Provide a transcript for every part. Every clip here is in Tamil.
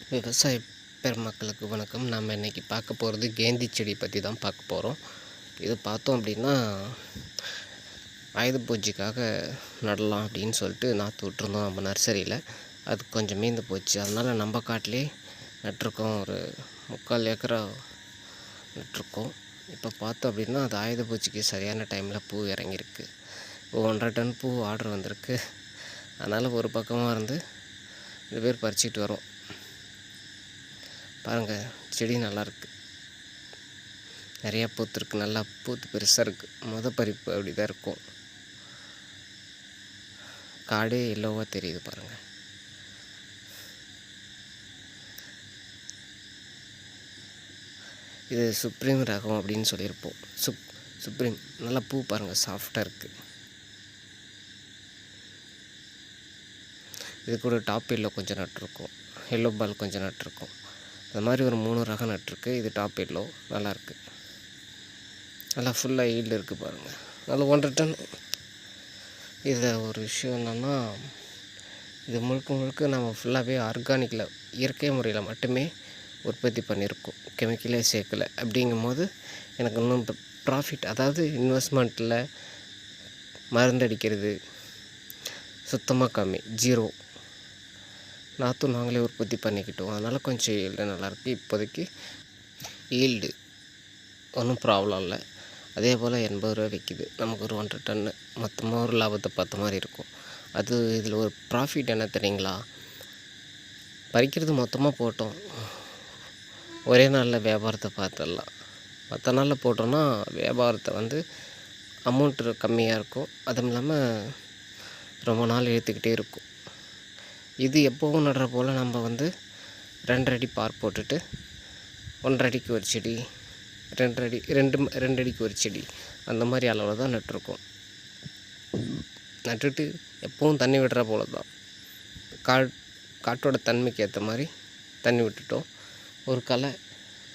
விவசாய பெருமக்களுக்கு வணக்கம். நம்ம இன்றைக்கி பார்க்க போகிறது கேந்தி செடி பற்றி தான் பார்க்க போகிறோம். இது பார்த்தோம் அப்படின்னா ஆயுத பூஜைக்காக நடலாம் அப்படின்னு சொல்லிட்டு நாற்று விட்டுருந்தோம் நம்ம நர்சரியில். அது கொஞ்சம் மீந்து போச்சு. அதனால் நம்ம காட்டிலே நட்டிருக்கோம். ஒரு 3/4 ஏக்கரா நட்டிருக்கோம். இப்போ பார்த்தோம் அப்படின்னா அது ஆயுத பூஜைக்கு சரியான டைமில் பூ இறங்கியிருக்கு. 1.5 டன் பூ ஆர்டர் வந்திருக்கு. அதனால் ஒரு பக்கமாக இருந்து 2 பேர் பறிச்சிட்டு வரோம். பாருங்கள், செடி நல்லாயிருக்கு, நிறையா பூத்துருக்கு, நல்லா பூத்து பெருசாக இருக்குது. பறிப்பு அப்படி தான் இருக்கும். காடே எல்லோவாக தெரியுது பாருங்கள். இது சுப்ரீம் ரகம் அப்படின்னு சொல்லியிருப்போம். சுப்ரீம் நல்லா பூ பாருங்கள், சாஃப்டாக இருக்குது. இது கூட டாப் எல்லோ கொஞ்சம் நட்டிருக்கோம், எல்லோ பால் கொஞ்சம் நட்டிருக்கோம். அது மாதிரி ஒரு 3 ரகம் நட்டிருக்கு. இது டாப் எல்லோ நல்லாயிருக்கு, நல்லா ஃபுல்லாக ஈல்டு இருக்குது பாருங்கள். நல்லா 1.5 டன். இதில் ஒரு விஷயம் என்னென்னா, இது முழுக்க நம்ம ஃபுல்லாகவே ஆர்கானிக்கில் இயற்கை முறையில் மட்டுமே உற்பத்தி பண்ணியிருக்கோம், கெமிக்கலே சேர்க்கலை. அப்படிங்கும்போது எனக்கு இன்னும் ப்ராஃபிட், அதாவது இன்வெஸ்ட்மெண்ட்டில் மருந்தடிக்கிறது சுத்தமாக கம்மி, 0. நாற்றும் நாங்களே உற்பத்தி பண்ணிக்கிட்டோம். அதனால் கொஞ்சம் ஈல்டு நல்லாயிருக்கு. இப்போதைக்கு ஈல்டு ஒன்றும் ப்ராப்ளம் இல்லை. அதே போல் 80 ரூபா விற்கிது. நமக்கு ஒரு 1.5 டன்னு மொத்தமாக ஒரு லாபத்தை பார்த்த மாதிரி இருக்கும். அது இதில் ஒரு ப்ராஃபிட் என்ன தெரியுங்களா, பறிக்கிறது மொத்தமாக போட்டோம், ஒரே நாளில் வியாபாரத்தை பார்த்துடலாம். மற்ற நாளில் போட்டோன்னா வியாபாரத்தை அமௌண்ட்டு கம்மியாக இருக்கும். அதுவும் இல்லாமல் ரொம்ப நாள் இழுத்துக்கிட்டே இருக்கும். இது எப்போவும் நடுற போல் நம்ம 2 அடி பார் போட்டுட்டு 1.5 அடிக்கு ஒரு செடி, 2 அடிக்கு ஒரு செடி, அந்த மாதிரி அளவில் தான் நட்டுருக்கோம். நட்டுட்டு எப்போவும் தண்ணி விடுற போல தான், காட்டோட தன்மைக்கு ஏற்ற மாதிரி தண்ணி விட்டுட்டோம். ஒரு களை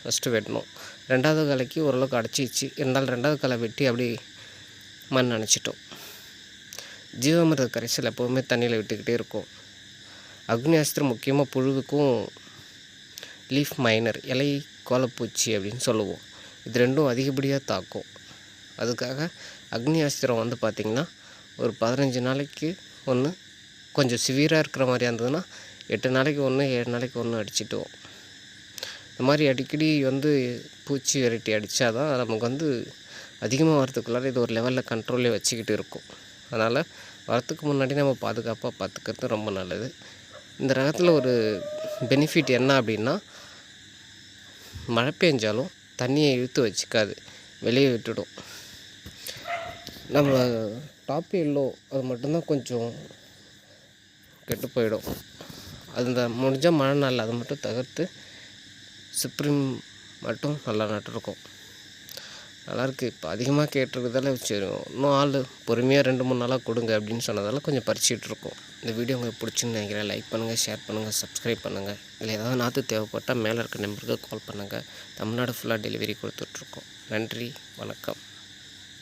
ஃபஸ்ட்டு வெட்டணும். 2வது களைக்கு ஓரளவுக்கு அடைச்சிச்சு. இருந்தாலும் 2வது களை வெட்டி அப்படி மண் அணைச்சிட்டோம். ஜீவாமிர்த கரைசல் எப்போவுமே தண்ணியில் விட்டுக்கிட்டே இருக்கும். அக்னி அஸ்திரம் முக்கியமாக புழுவுக்கும் லீஃப் மைனர், இலை கோலப்பூச்சி அப்படின்னு சொல்லுவோம். இது 2ம் அதிகப்படியாக தாக்கும். அதுக்காக அக்னி அஸ்திரம் பார்த்திங்கன்னா ஒரு 15 நாளைக்கு ஒன்று, கொஞ்சம் சிவியராக இருக்கிற மாதிரியா இருந்ததுன்னா 8 நாளைக்கு ஒன்று, 7 நாளைக்கு ஒன்று அடிச்சிட்டோம். இந்த மாதிரி அடிக்கடி பூச்சி வெரைட்டி அடித்தா தான் நமக்கு அதிகமாக வரத்துக்குள்ளார இது ஒரு லெவலில் கண்ட்ரோல்லே வச்சுக்கிட்டு இருக்கும். அதனால் வரத்துக்கு முன்னாடி நம்ம பாதுகாப்பாக பார்த்துக்கிறது ரொம்ப நல்லது. இந்த ரகத்தில் ஒரு பெனிஃபிட் என்ன அப்படின்னா, மழை பெஞ்சாலும் தண்ணியை இழுத்து வச்சுக்காது, வெளியே விட்டுடும். நம்ம டாப் எல்லோ அது மட்டும்தான் கொஞ்சம் கெட்டு போயிடும். அது முடிஞ்சால் மழை நாள் அதை மட்டும் தவிர்த்து சுப்ரீம் மட்டும் நல்லா நட்டுருக்கோம். நல்லாயிருக்கு. இப்போ அதிகமாக கேட்டிருக்கிறதால சரி, இன்னும் ஆள் பொறுமையாக 2-3 நாளாக கொடுங்க அப்படின்னு சொன்னதால் கொஞ்சம் பறிச்சிட்ருக்கோம். இந்த வீடியோ உங்களுக்கு பிடிச்சுன்னு நினைக்கிறேன். லைக் பண்ணுங்கள், ஷேர் பண்ணுங்கள், சப்ஸ்கிரைப் பண்ணுங்கள். இல்லை ஏதாவது நாற்று தேவைப்பட்டால் மேலே இருக்க நம்பருக்கு கால் பண்ணுங்கள். தமிழ்நாடு ஃபுல்லாக டெலிவரி கொடுத்துட்ருக்கோம். நன்றி, வணக்கம்.